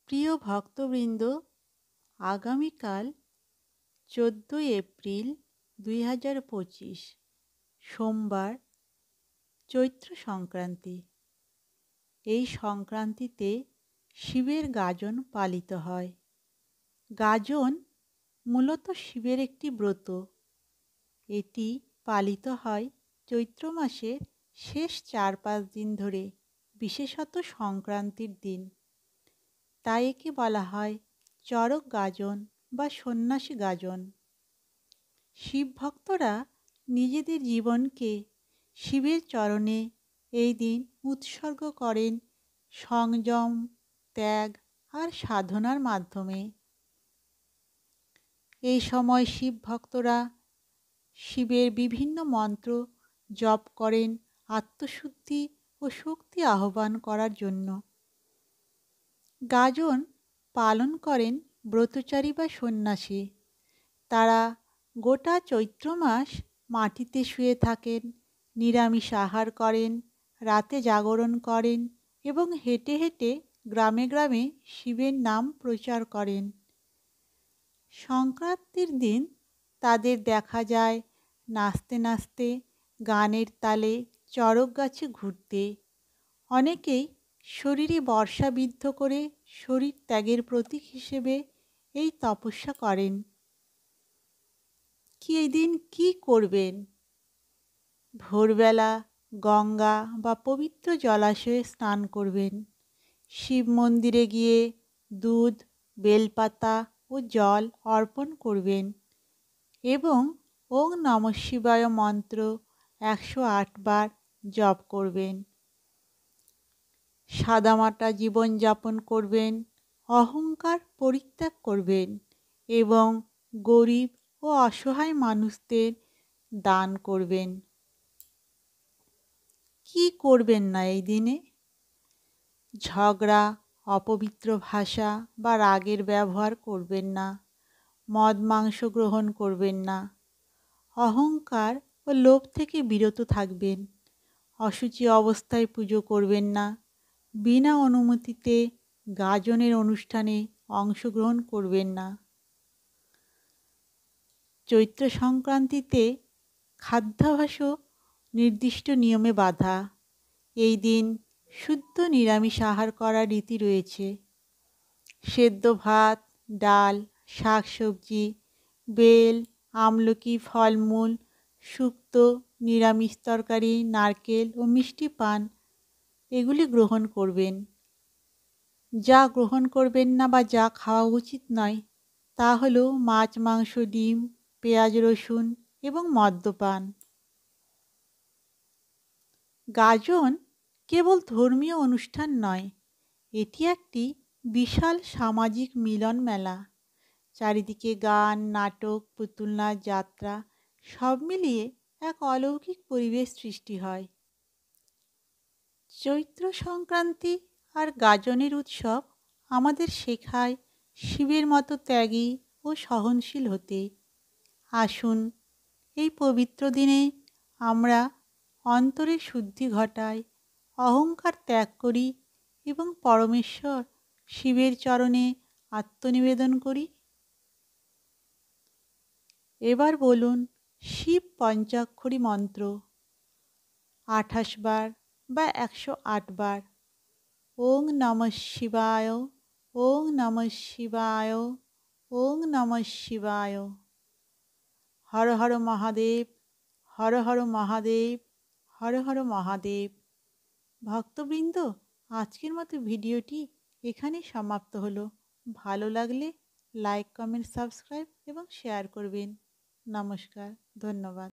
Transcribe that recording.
প্রিয় ভক্তবৃন্দ, আগামীকাল 14 এপ্রিল 2025 সোমবার চৈত্র সংক্রান্তি। এই সংক্রান্তিতে শিবের গাজন পালিত হয়। গাজন মূলত শিবের একটি ব্রত। এটি পালিত হয় চৈত্র মাসের শেষ 4-5 দিন ধরে, বিশেষত সংক্রান্তির দিন। তাই একে বলা হয় চড়ক গাজন বা সন্ন্যাসী গাজন। শিব ভক্তরা নিজেদের জীবনকে শিবের চরণে এই দিন উৎসর্গ করেন সংযম, ত্যাগ আর সাধনার মাধ্যমে। এই সময় শিব ভক্তরা শিবের বিভিন্ন মন্ত্র জপ করেন আত্মশুদ্ধি ও শক্তি আহ্বান করার জন্য। গাজন পালন করেন ব্রতচারী বা সন্ন্যাসী। তারা গোটা চৈত্র মাস মাটিতে শুয়ে থাকেন, নিরামিষ আহার করেন, রাতে জাগরণ করেন এবং হেঁটে হেঁটে গ্রামে গ্রামে শিবের নাম প্রচার করেন। সংক্রান্তির দিন তাদের দেখা যায় নাচতে নাচতে গানের তালে চড়ক গাছে ঘুরতে। অনেকেই শরীরে বর্ষাবিদ্ধ করে শরীর ত্যাগের প্রতীক হিসেবে এই তপস্যা করেন। এই দিন কী করবেন? ভোরবেলা গঙ্গা বা পবিত্র জলাশয়ে স্নান করবেন। শিব মন্দিরে গিয়ে দুধ, বেলপাতা ও জল অর্পণ করবেন এবং ওং নমঃ শিবায় মন্ত্র 108 বার জপ করবেন। সাদামাটা জীবনযাপন করবেন, অহংকার পরিত্যাগ করবেন এবং গরিব ও অসহায় মানুষদের দান করবেন। কি করবেন না এই দিনে? ঝগড়া, অপবিত্র ভাষা বা রাগের ব্যবহার করবেন না। মদ মাংস গ্রহণ করবেন না। অহংকার ও লোভ থেকে বিরত থাকবেন। অশুচি অবস্থায় পুজো করবেন না। বিনা অনুমতিতে গাজনের অনুষ্ঠানে অংশগ্রহণ করবেন না। চৈত্র সংক্রান্তিতে খাদ্যাভ্যাসও নির্দিষ্ট নিয়মে বাঁধা। এই দিন শুদ্ধ নিরামিষ আহার করার রীতি রয়েছে। সেদ্ধ ভাত, ডাল, শাকসবজি, বেল, আমলকি, ফলমূল, শুক্তো, নিরামিষ তরকারি, নারকেল ও মিষ্টি পান এগুলি গ্রহণ করবেন। যা গ্রহণ করবেন না বা যা খাওয়া উচিত নয় তা হলো মাছ, মাংস, ডিম, পেঁয়াজ, রসুন এবং মদ্যপান। গাজন কেবল ধর্মীয় অনুষ্ঠান নয়, এটি একটি বিশাল সামাজিক মিলন মেলা। চারিদিকে গান, নাটক, পুতুল নাচ, যাত্রা সব মিলিয়ে এক অলৌকিক পরিবেশ সৃষ্টি হয়। চৈত্র সংক্রান্তি আর গাজনের উৎসব আমাদের শেখায় শিবের মতো ত্যাগী ও সহনশীল হতে। আসুন এই পবিত্র দিনে আমরা অন্তরের শুদ্ধি ঘটাই, অহংকার ত্যাগ করি এবং পরমেশ্বর শিবের চরণে আত্মনিবেদন করি। এবার বলুন শিব পঞ্চাক্ষরী মন্ত্র 28 বার বা 108 বার। ওং নমঃ শিবায়, ওং নমঃ শিবায়, ওং নমঃ শিবায়। হর হর মহাদেব, হর হর মহাদেব, হর হর মহাদেব। ভক্তবৃন্দ, আজকের মতো ভিডিওটি এখানেই সমাপ্ত হলো। ভালো লাগলে লাইক, কমেন্ট, সাবস্ক্রাইব এবং শেয়ার করবেন। নমস্কার, ধন্যবাদ।